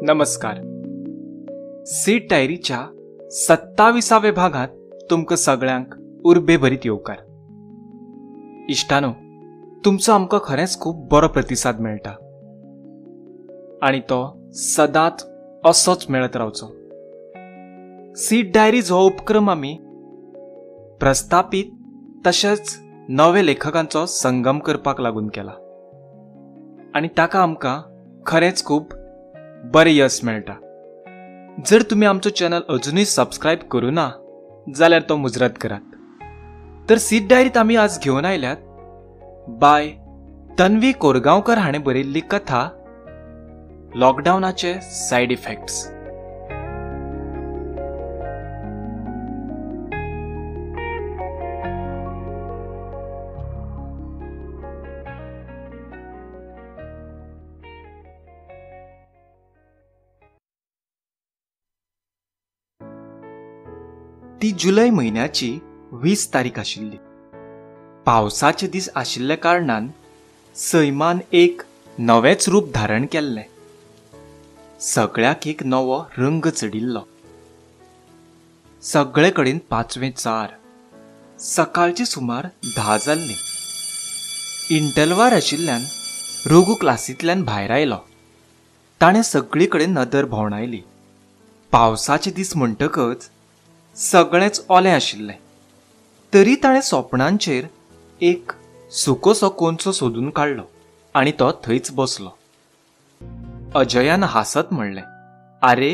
नमस्कार. सीट डायरीच्या 27व्या भागात तुमकां सगळ्यांक उर्बे भरीत येवकार. इश्टानो, तुमचो आमकां खरेंच खूब बरो प्रतिसाद मेळटा आनी तो सदांच असोच मेळत रावचो. सीट डायरीज हो उपक्रम आमी प्रस्थापीत तशेंच नवे लेखकांचो संगम करपाक लागून केला आनी ताका आमकां खरेंच खूब बरें यश मेळटा. जर तुमी आमचो चॅनल अजुनूय सबस्क्रायब करूना जाल्यार तो मुजरत करात. तर सीट डायरीत आमी आज घेवन आयल्यात बाय तन्वी कोरगांवकर हाणें बरयल्ली कथा लॉकडावनाचे सायड इफेक्ट्स. ती जुलय म्हयन्याची 20 तारीख आशिल्ली. पावसाचे दीस आशिल्ले कारणान सैमान एक नवेच रूप धारण केल्लें. सगळ्याक एक नवो रंग चडिल्लो. सगळे कडेन पाचवें चार. सकाळची सुमार 10 जाल्ली. इंटरवाल आशिल्ल्यान रघु क्लासींतल्यान भायर आयलो. ताणें सगळी कडेन नदर भोंवडायली. पावसाचे दीस म्हणटकच सगळेंच ओलें आशिल्लें. तरी ताणें सोपणांचेर एक सुकोसो कोनसो सोदून काडलो आनी तो थंयच बसलो. अजयान हांसत म्हणलें, "आरे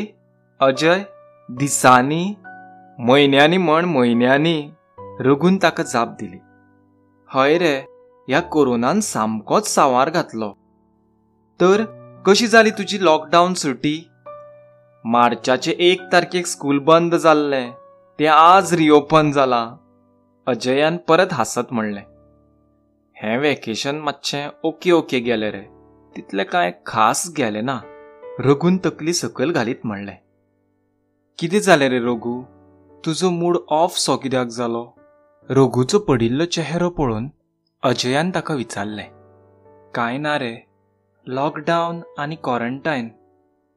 अजय, दिसांनी म्हयन्यांनी म्हण म्हयन्यांनी." रघुन ताका जाप दिली, "हय रे, ह्या कोरोनान सामकोच सांवार घातलो. तर कशी जाली तुजी लॉकडावन सुटी?" "मार्चाचे 1 तारखेक स्कूल बंद जाल्लें, तें आज रिओपन जालां." अजयान परत हांसत म्हणलें, "हें वेकेशन मातशें ओके गेलें रे, तितलें कांय खास गेलें ना." रघुन तकली सकयल घालीत म्हणलें, "कितें जालें रे रघु, तुजो मूड ऑफ सो कित्याक जालो?" रघुचो पडिल्लो चेहरो पळोवन अजयान ताका विचारलें, "कांय ना रे, लॉकडावन आनी क्वॉरंटायन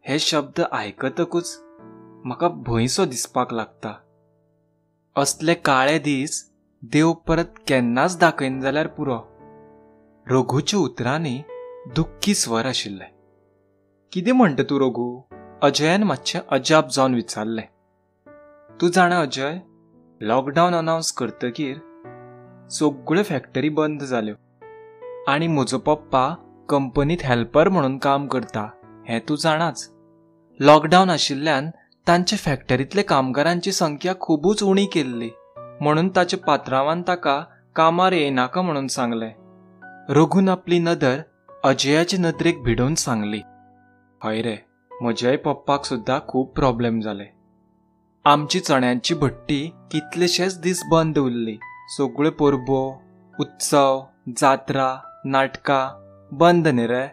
हे शब्द आयकतकूच म्हाका भंयसो दिसपाक लागता. असले काळे दीस देव परत केन्नाच दाखयना जाल्यार पुरो." रघुच्या उतरांनी दुख्खी स्वर आशिल्ले. "कितें म्हणटा तूं रघु?" अजयान मातशें अजाप जावन विचारलें. "तूं जाणा अजय, लॉकडावन अनावन्स करतकीर सगळ्यो फॅक्टरी बंद जाल्यो आनी म्हजो पप्पा कंपनीत हेल्पर म्हणून काम करता हें तूं जाणाच. लॉकडावन आशिल्ल्यान तांचे फॅक्टरींतले कामगारांची संख्या खूबच उणी केल्ली म्हणून ताच्या पात्रांवान ताका कामार येयनाका म्हणून सांगलें." रघुन आपली नदर अजयाचे नदरेक भिडोवन सांगली, "हय रे, म्हज्याय पप्पाक सुद्दां खूब प्रॉब्लेम जाले. आमची चण्यांची भट्टी कितलेशेच दीस बंद उरली. सगळ्यो परबो, उत्सव, जात्रा, नाटकां बंद न्ही रे.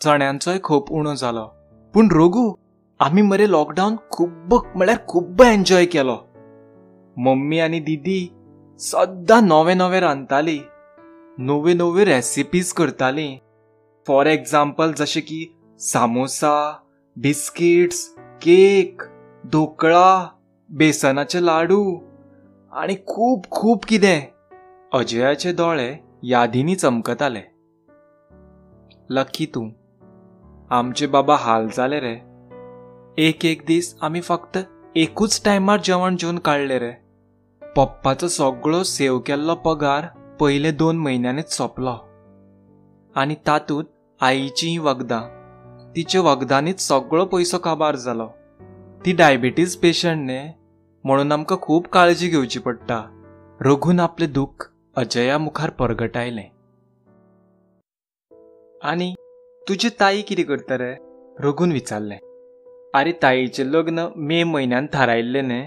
चण्यांचोय खप उणो जालो. पूण रघु, आमी मरे लॉकडावन खूब म्हळ्यार खूब एन्जॉय केलो. मम्मी आनी दीदी सद्दां नवें रांदताली, नव्यो रेसिपीज करताली. फॉर एक्झाम्पल जशें की सामोसा, बिस्किट्स, केक, ढोकळा, बेसनाचे लाडू आनी खूब कितें." अजयाचे दोळे यादींनी चमकताले. "लकी तूं, आमचे बाबा हाल जाले रे. एक दीस आमी फक्त एकूच टायमार जेवण जेवन काडले रे. पप्पाचो सगळो सेव केल्लो पगार पयले 2 म्हयन्यांनीच सोंपलो आनी तातूंत आईचीं वखदां. तिच्या वखदांनीच सगळो पयसो काबार जालो. ती डायबिटीज पेशंट न्ही, म्हणून आमकां खूब काळजी घेवची पडटा." रघुन आपलें दूख अजया मुखार परगटायलें. "आनी तुजी ताई कितें करता रे?" रघुन विचारलें. "आरे, ताईचें लग्न मे म्हयन्यान थारायिल्लें न्ही,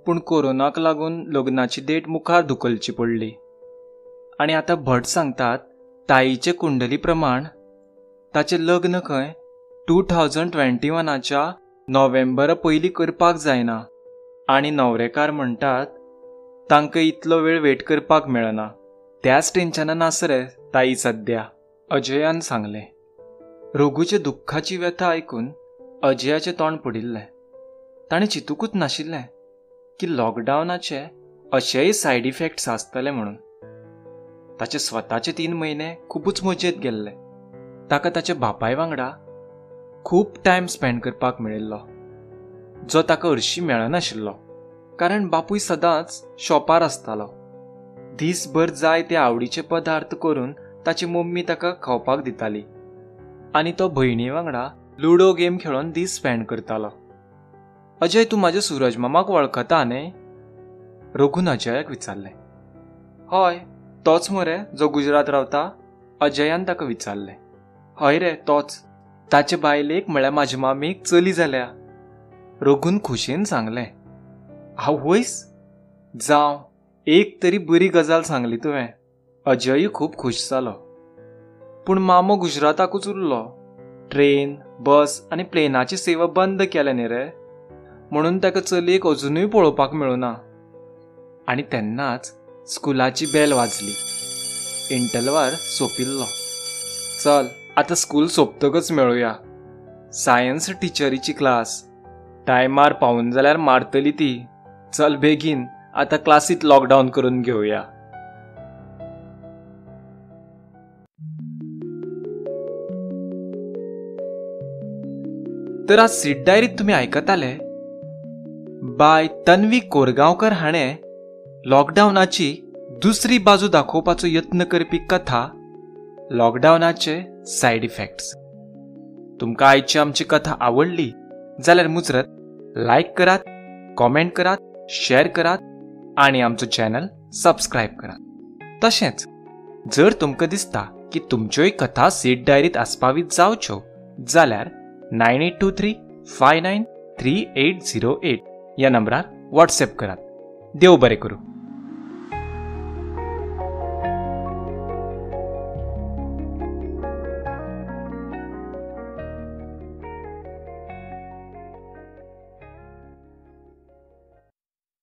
पूण कोरोनाक लागून लग्नाची डेट मुखार धुकलची पडली आनी आतां भट सांगतात ताईचे कुंडली प्रमाण ताचें लग्न खंय 2021च्या नोव्हेंबरा पयलीं करपाक जायना आनी न्हवरेकार म्हणटात तांकां इतलो वेळ वेट करपाक मेळना. त्याच टेन्शनान आस रे ताई सध्या, अजयान सांगलें. रघूचे दुख्खाची व्यथा ऐकून अजयाचें तोंड पडिल्लें. ताणें चिंतूकूच नाशिल्लें की लॉकडावनाचे अशेय सायड इफेक्ट्स आसतले म्हणून. ताचे स्वताचे 3 म्हयने खूबच मजेत गेल्ले. ताका ताच्या बापाय वांगडा खूब टायम स्पेंड करपाक मेळिल्लो, जो ताका हरशीं मेळनाशिल्लो, कारण बापूय सदांच शॉपार आसतालो. दीसभर जाय ते आवडीचे पदार्थ करून ताची मम्मी ताका खावपाक दिताली आनी तो भयणी वांगडा लुडो गेम खेळून दीस स्पेंड करतालो. अजय, तूं म्हाज्या सूरज मामाक वळखता न्ही? रघून अजयाक विचारलें. हय, तोच मरे जो गुजरात रावता? अजयान ताका विचारलें. हय रे, तोच. ताचे बायलेक म्हळ्यार म्हाज्या मामीक चली जाल्या. रघून खुशेन सांगलें. आवयस, जावं, एक तरी बरी गजाल सांगली तुवें. अजय खूब खूश जालो. पूण मामो गुजराताकूच उरलो. ट्रेन, बस आनी प्लेनाची सेवा बंद केल्या न्ही रे, म्हणून ताका चलयेक अजुनूय पळोवपाक मेळूना. आनी तेन्नाच स्कुलाची बॅल वाजली. इंटरवाल सोंपिल्लो. चल, आतां स्कूल सोंपतकच मेळुया. Science टिचरीची class. टायमार पावून जाल्यार मारतली ती. चल बेगीन, आतां क्लासीत लॉकडावन करून घेवया. तर आज सीट डायरीत तुमी आयकताले बाय तन्वी कोरगांवकर हाणें लॉकडावनाची दुसरी बाजू दाखोवपाचो यत्न करपी कथा लॉकडावनाचे सायड इफेक्ट्स. तुमकां आयची आमची कथा आवडली जाल्यार मुजरत लायक करात, कॉमेंट करात, शेअर करात आनी आमचो चॅनल सबस्क्रायब करात. तशेंच जर तुमकां दिसता की तुमच्योय कथा सीट डायरीत आसपावीत जावच्यो जाल्यार 9823 593808 ह्या नंबरार व्हॉट्सएप करात. देव बरें करूं.